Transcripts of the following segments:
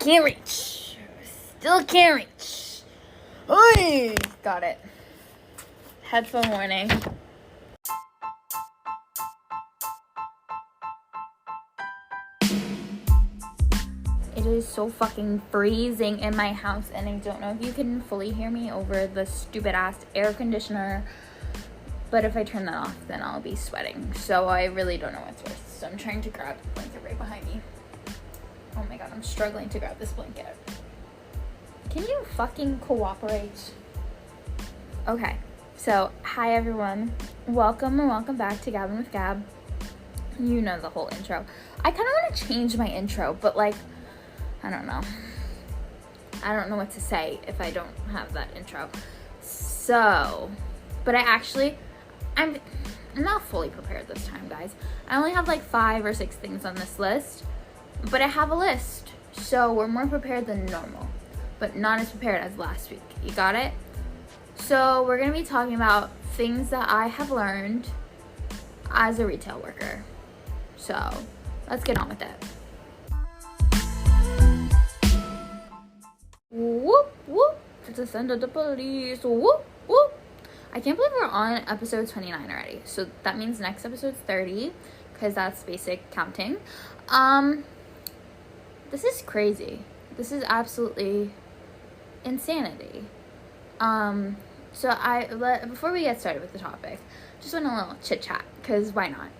Can't reach. Still can't reach. Oy! Got it. Headphone warning. It is so fucking freezing in my house, and I don't know if you can fully hear me over the stupid ass air conditioner. But if I turn that off, then I'll be sweating. So I really don't know what's worse. So I'm trying to grab the blanket right behind me. Oh my god, I'm struggling to grab this blanket. Can you fucking cooperate? Okay, so hi everyone. Welcome and welcome back to Gabbing with Gab. You know the whole intro. I kind of want to change my intro, but like, I don't know. I don't know what to say if I don't have that intro. So, but I'm not fully prepared this time, guys. I only have like 5 or 6 things on this list, but I have a list. So we're more prepared than normal, but not as prepared as last week. You got it? So we're going to be talking about things that I have learned as a retail worker. So let's get on with it. Whoop, whoop. It's a send of the police. Whoop, whoop. I can't believe we're on episode 29 already. So that means next episode's 30, because that's basic counting. This is crazy. This is absolutely insanity. Before we get started with the topic, just want a little chit chat, because why not?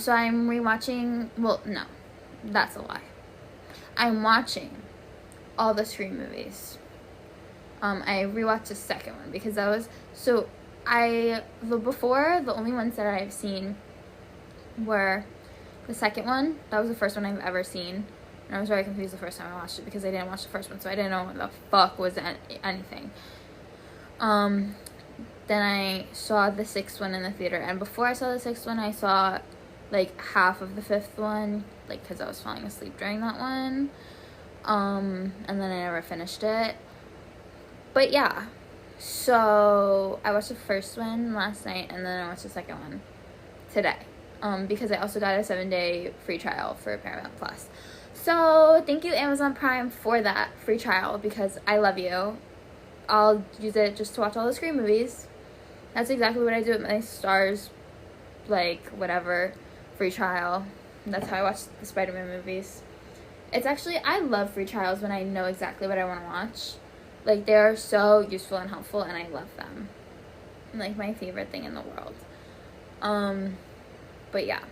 So I'm rewatching, well, no, that's a lie. I'm watching all the Scream movies. I rewatched the second one because that was, the only ones that I've seen were the second one. That was the first one I've ever seen. And I was very confused the first time I watched it because I didn't watch the first one, so I didn't know what the fuck was anything. Then I saw the 6th one in the theater, and before I saw the 6th one, I saw like half of the 5th one, like because I was falling asleep during that one. And then I never finished it. But yeah, so I watched the first one last night, and then I watched the second one today. Because I also got a 7-day free trial for Paramount Plus. So thank you, Amazon Prime, for that free trial, because I love you. I'll use it just to watch all the Scream movies. That's exactly what I do with my Stars, like, whatever, free trial. That's how I watch the Spider-Man movies. It's actually, I love free trials when I know exactly what I want to watch. Like, they are so useful and helpful, and I love them. Like, my favorite thing in the world. But yeah.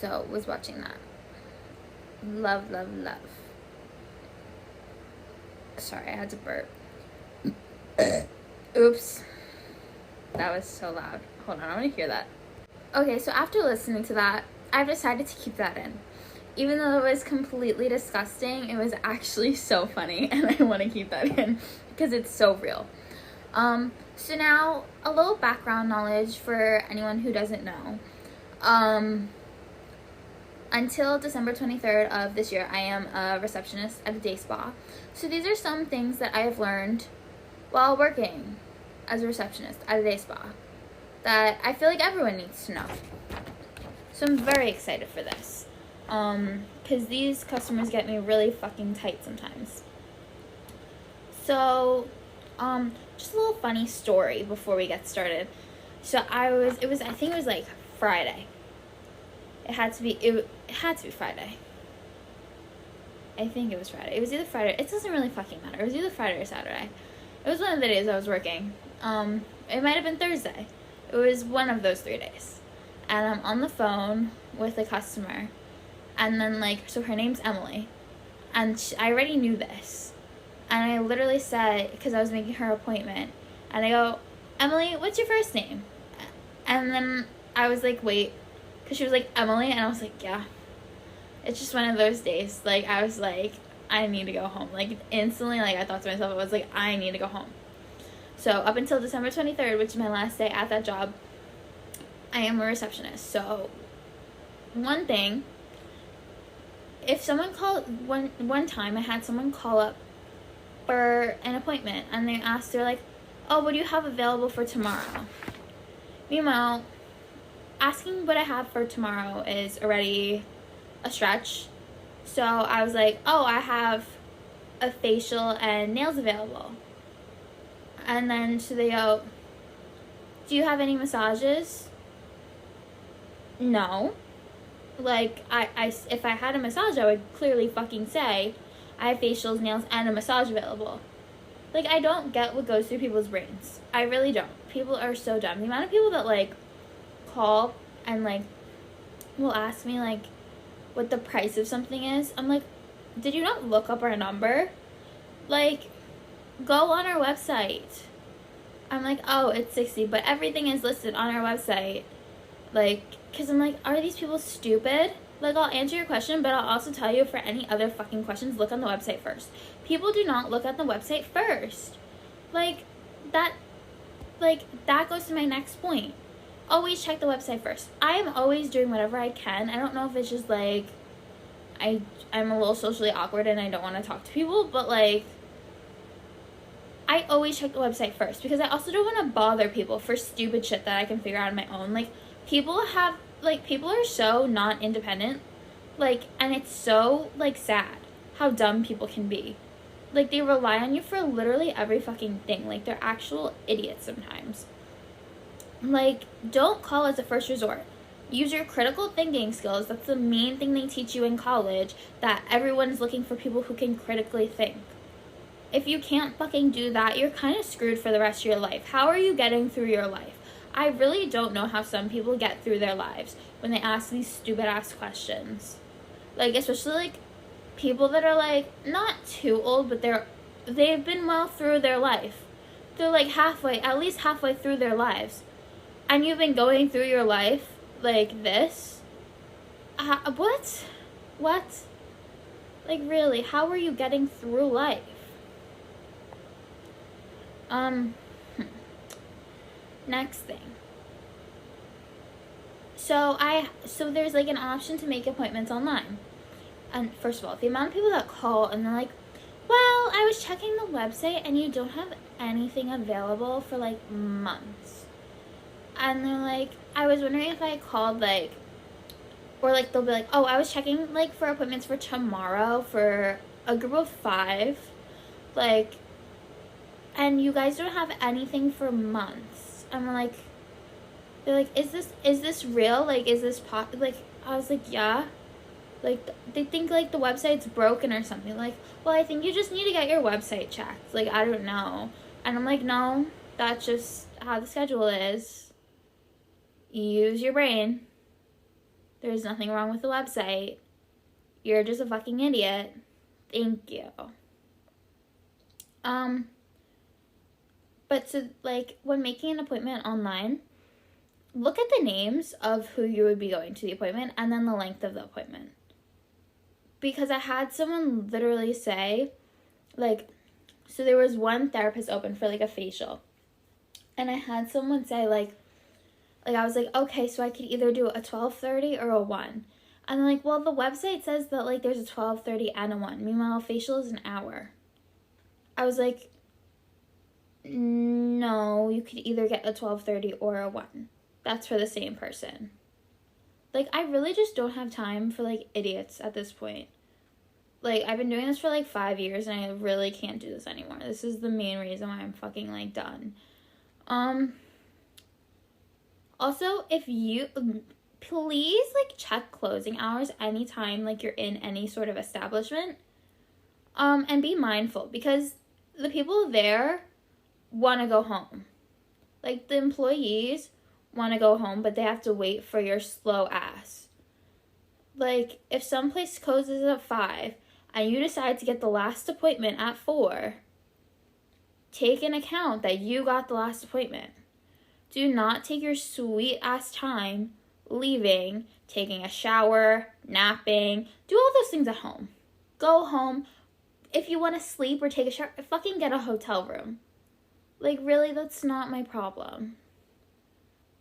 So, was watching that. Love, love, love. Sorry, I had to burp. Oops. That was so loud. Hold on, I want to hear that. Okay, so after listening to that, I've decided to keep that in. Even though it was completely disgusting, it was actually so funny, and I want to keep that in because it's so real. So now, a little background knowledge for anyone who doesn't know. Until December 23rd of this year, I am a receptionist at a day spa. So these are some things that I have learned while working as a receptionist at a day spa that I feel like everyone needs to know. So I'm very excited for this. Because these customers get me really fucking tight sometimes. So, just a little funny story before we get started. So I think it was like Friday. It had to be Friday. I think it was Friday. It was either Friday. It doesn't really fucking matter. It was either Friday or Saturday. It was one of the days I was working. It might have been Thursday. It was one of those 3 days. And I'm on the phone with a customer. And then, so her name's Emily. And I already knew this. And I literally said, because I was making her appointment. And I go, Emily, what's your first name? And then I was like, wait. Because she was like, Emily. And I was like, yeah. It's just one of those days. I was like, I need to go home. Instantly, I thought to myself, I was like, I need to go home. So up until December 23rd, which is my last day at that job, I am a receptionist. So one thing, if someone called, one time I had someone call up for an appointment, and they asked, they're like, oh, what do you have available for tomorrow? Meanwhile, asking what I have for tomorrow is already a stretch. So I was like, oh, I have a facial and nails available. And then so they go, do you have any massages? No. Like, if I had a massage, I would clearly fucking say, I have facials, nails, and a massage available. Like, I don't get what goes through people's brains. I really don't. People are so dumb. The amount of people that, like, call and, like, will ask me, like, what the price of something is. I'm like, did you not look up our number? Like, go on our website. I'm like, oh, it's $60, but everything is listed on our website. Like, because I'm like, are these people stupid? Like, I'll answer your question, but I'll also tell you for any other fucking questions, look on the website first. People do not look at the website first. Like, that goes to my next point. Always check the website first. I am always doing whatever I can. I don't know if it's just, like, I'm a little socially awkward and I don't want to talk to people, but, like, I always check the website first because I also don't want to bother people for stupid shit that I can figure out on my own. Like, people are so not independent, like, and it's so, like, sad how dumb people can be. Like, they rely on you for literally every fucking thing. Like, they're actual idiots sometimes. Like, don't call as a first resort. Use your critical thinking skills. That's the main thing they teach you in college, that everyone's looking for people who can critically think. If you can't fucking do that, you're kind of screwed for the rest of your life. How are you getting through your life? I really don't know how some people get through their lives when they ask these stupid-ass questions. Like, especially, like, people that are, like, not too old, but they've been well through their life. They're, like, at least halfway through their lives. And you've been going through your life like this? What? What? Like, really, how are you getting through life? Next thing. So there's, like, an option to make appointments online. And first of all, the amount of people that call and they're like, well, I was checking the website and you don't have anything available for, like, months. And they're like, I was wondering if I called, like, or, like, they'll be like, oh, I was checking, like, for appointments for tomorrow for a group of 5, like, and you guys don't have anything for months. I'm like, they're like, is this real? Like, is this like, I was like, yeah. Like, they think, like, the website's broken or something. Like, well, I think you just need to get your website checked. Like, I don't know. And I'm like, no, that's just how the schedule is. Use your brain. There's nothing wrong with the website. You're just a fucking idiot. Thank you. But so, like, when making an appointment online, look at the names of who you would be going to the appointment and then the length of the appointment. Because I had someone literally say, like, so there was one therapist open for, like, a facial. And I had someone say, like, I was like, okay, so I could either do a 12:30 or a 1. And they're like, well, the website says that, like, there's a 12:30 and a 1. Meanwhile, a facial is an hour. I was like, no, you could either get a 12:30 or a 1. That's for the same person. Like, I really just don't have time for, like, idiots at this point. Like, I've been doing this for, like, 5 years, and I really can't do this anymore. This is the main reason why I'm fucking, like, done. Also, if you, please, like, check closing hours anytime, like, you're in any sort of establishment. And be mindful, because the people there want to go home. Like, the employees want to go home, but they have to wait for your slow ass. Like, if some place closes at 5 and you decide to get the last appointment at 4, take in account that you got the last appointment. Do not take your sweet ass time leaving, taking a shower, napping. Do all those things at home. Go home. If you want to sleep or take a shower, fucking get a hotel room. Like, really, that's not my problem.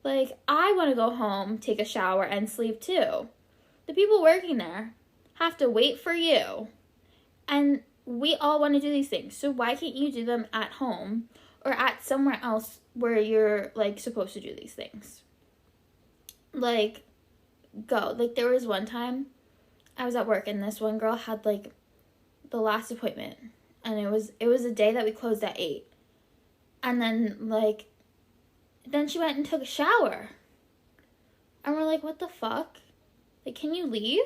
Like, I want to go home, take a shower, and sleep too. The people working there have to wait for you. And we all want to do these things. So why can't you do them at home or at somewhere else where you're, like, supposed to do these things? Like, go. Like, there was one time I was at work, and this one girl had, like, the last appointment, and it was a day that we closed at 8. And then, like, then she went and took a shower. And we're like, what the fuck? Like, can you leave?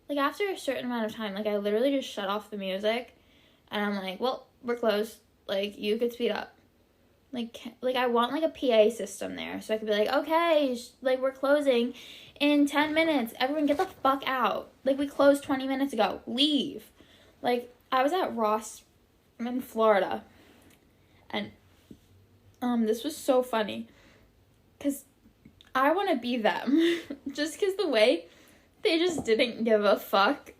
Like, after a certain amount of time, like, I literally just shut off the music, and I'm like, well, we're closed. Like, you could speed up. Like I want, like, a PA system there, so I could be like, okay, like, we're closing in 10 minutes. Everyone get the fuck out. Like, we closed 20 minutes ago. Leave. Like, I was at Ross in Florida, and this was so funny, because I want to be them. Just because the way they just didn't give a fuck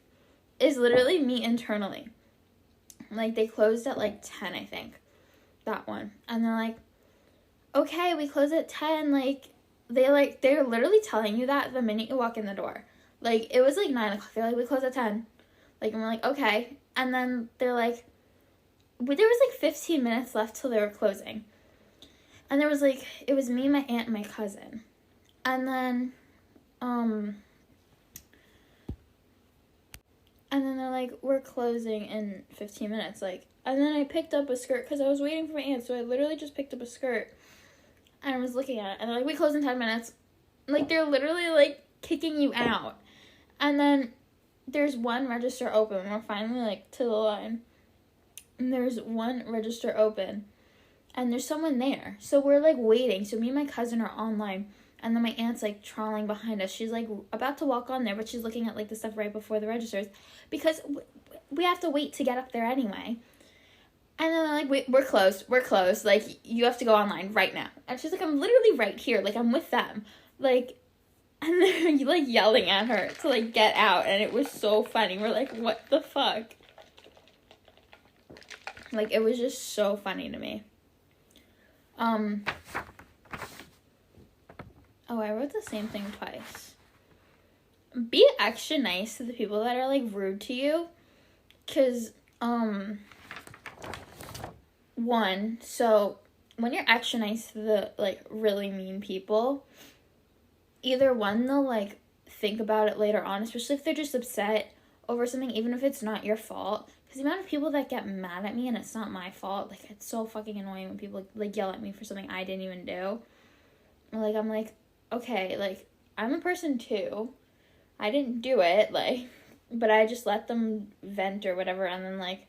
is literally me internally. Like, they closed at, like, 10, I think. That one. And they're like, okay, we close at 10. Like, they're literally telling you that the minute you walk in the door. Like, it was, like, 9 o'clock. They're like, we close at 10. Like, and we're like, okay. And then they're like, there was, like, 15 minutes left till they were closing. And there was, like, it was me, my aunt, and my cousin. And then, they're like, we're closing in 15 minutes. Like, and then I picked up a skirt because I was waiting for my aunt. So I literally just picked up a skirt and I was looking at it. And they're like, we close in 10 minutes. Like, they're literally, like, kicking you out. And then there's one register open. We're finally, like, to the line. And there's one register open. And there's someone there. So we're, like, waiting. So me and my cousin are online. And then my aunt's, like, trawling behind us. She's, like, about to walk on there, but she's looking at, like, the stuff right before the registers. Because we have to wait to get up there anyway. And then they're like, we're closed. Like, you have to go online right now. And she's like, I'm literally right here. Like, I'm with them. Like, and they're, like, yelling at her to, like, get out. And it was so funny. We're like, what the fuck? Like, it was just so funny to me. Oh, I wrote the same thing twice. Be extra nice to the people that are, like, rude to you. Because, one, so when you're extra nice to the, like, really mean people, either one, they'll, like, think about it later on, especially if they're just upset over something, even if it's not your fault. Because the amount of people that get mad at me and it's not my fault, like, it's so fucking annoying when people, like, yell at me for something I didn't even do. Like, I'm like, okay, like, I'm a person too. I didn't do it, like, but I just let them vent or whatever, and then, like,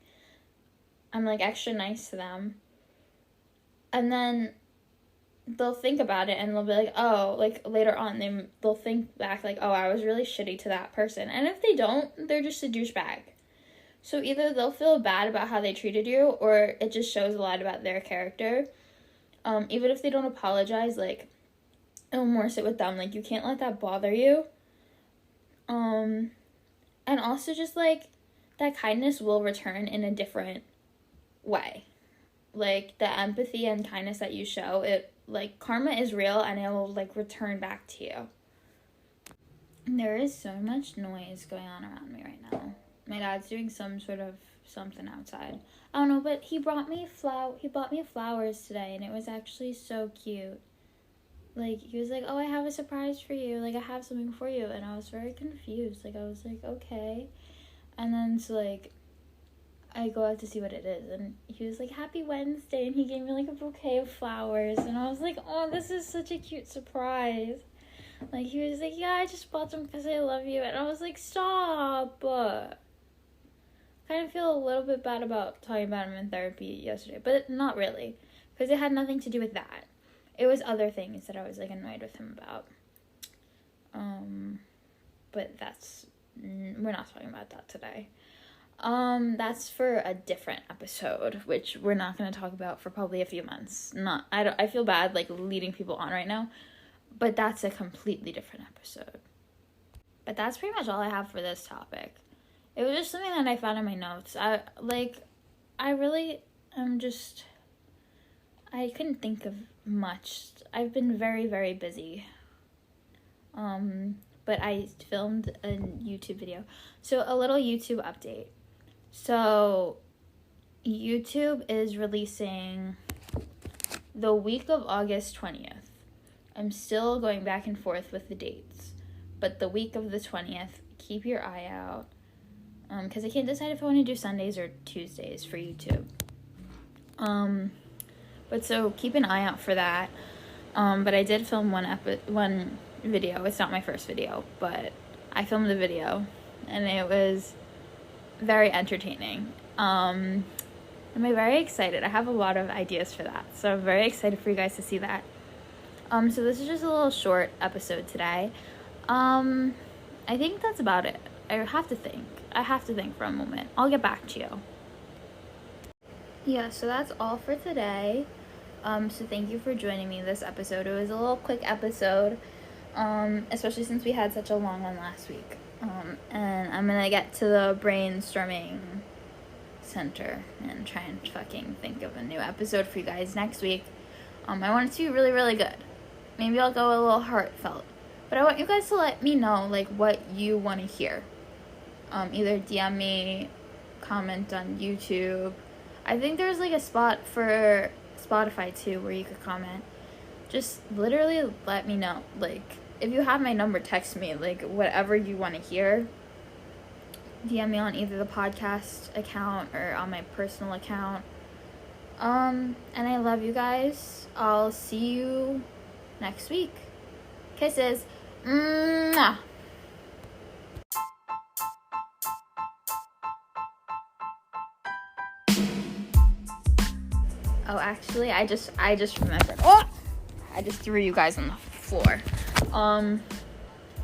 I'm, like, extra nice to them. And then they'll think about it, and they'll be like, oh, like, later on, they'll think back, like, oh, I was really shitty to that person. And if they don't, they're just a douchebag. So either they'll feel bad about how they treated you, or it just shows a lot about their character. Even if they don't apologize, like, it'll more sit with them. Like, you can't let that bother you. And also just, like, that kindness will return in a different way. Like, the empathy and kindness that you show, it, like, karma is real, and it will, like, return back to you. There is so much noise going on around me right now. My dad's doing some sort of something outside. I don't know, but he bought me flowers today, and it was actually so cute. Like, he was like, oh, I have a surprise for you. Like, I have something for you. And I was very confused. Like, I was like, okay. And then, so, like, I go out to see what it is. And he was like, happy Wednesday. And he gave me, like, a bouquet of flowers. And I was like, oh, this is such a cute surprise. Like, he was like, yeah, I just bought them because I love you. And I was like, stop. Kind of feel a little bit bad about talking about him in therapy yesterday. But not really. Because it had nothing to do with that. It was other things that I was, like, annoyed with him about. But we're not talking about that today. That's for a different episode, which we're not going to talk about for probably a few months. I feel bad, like, leading people on right now, but that's a completely different episode. But that's pretty much all I have for this topic. It was just something that I found in my notes. I couldn't think of much. I've been very, very busy. But I filmed a YouTube video. So, a little YouTube update. So, YouTube is releasing the week of August 20th. I'm still going back and forth with the dates. But the week of the 20th, keep your eye out. Because I can't decide if I want to do Sundays or Tuesdays for YouTube. But so keep an eye out for that. But I did film one video. It's not my first video, but I filmed a video, and it was very entertaining. I'm very excited. I have a lot of ideas for that, so I'm very excited for you guys to see that. So this is just a little short episode today. I think that's about it. I have to think for a moment. I'll get back to you. Yeah, so that's all for today. So thank you for joining me this episode. It was a little quick episode, especially since we had such a long one last week. And I'm gonna get to the brainstorming center and try and fucking think of a new episode for you guys next week. I want it to be really, really good. Maybe I'll go a little heartfelt. But I want you guys to let me know, like, what you want to hear. Either DM me, comment on YouTube. I think there's, like, a spot for Spotify, too, where you could comment. Just literally let me know. Like, if you have my number, text me. Like, whatever you want to hear. DM me on either the podcast account or on my personal account. And I love you guys. I'll see you next week. Kisses. Mwah. Oh, actually, I just remembered. Oh! I just threw you guys on the floor.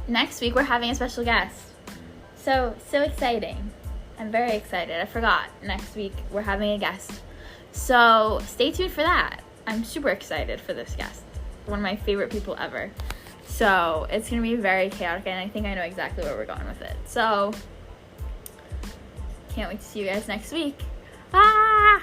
Next week we're having a special guest. So exciting. I'm very excited. I forgot. Next week we're having a guest. So stay tuned for that. I'm super excited for this guest. One of my favorite people ever. So it's going to be very chaotic, and I think I know exactly where we're going with it. So can't wait to see you guys next week. Ah!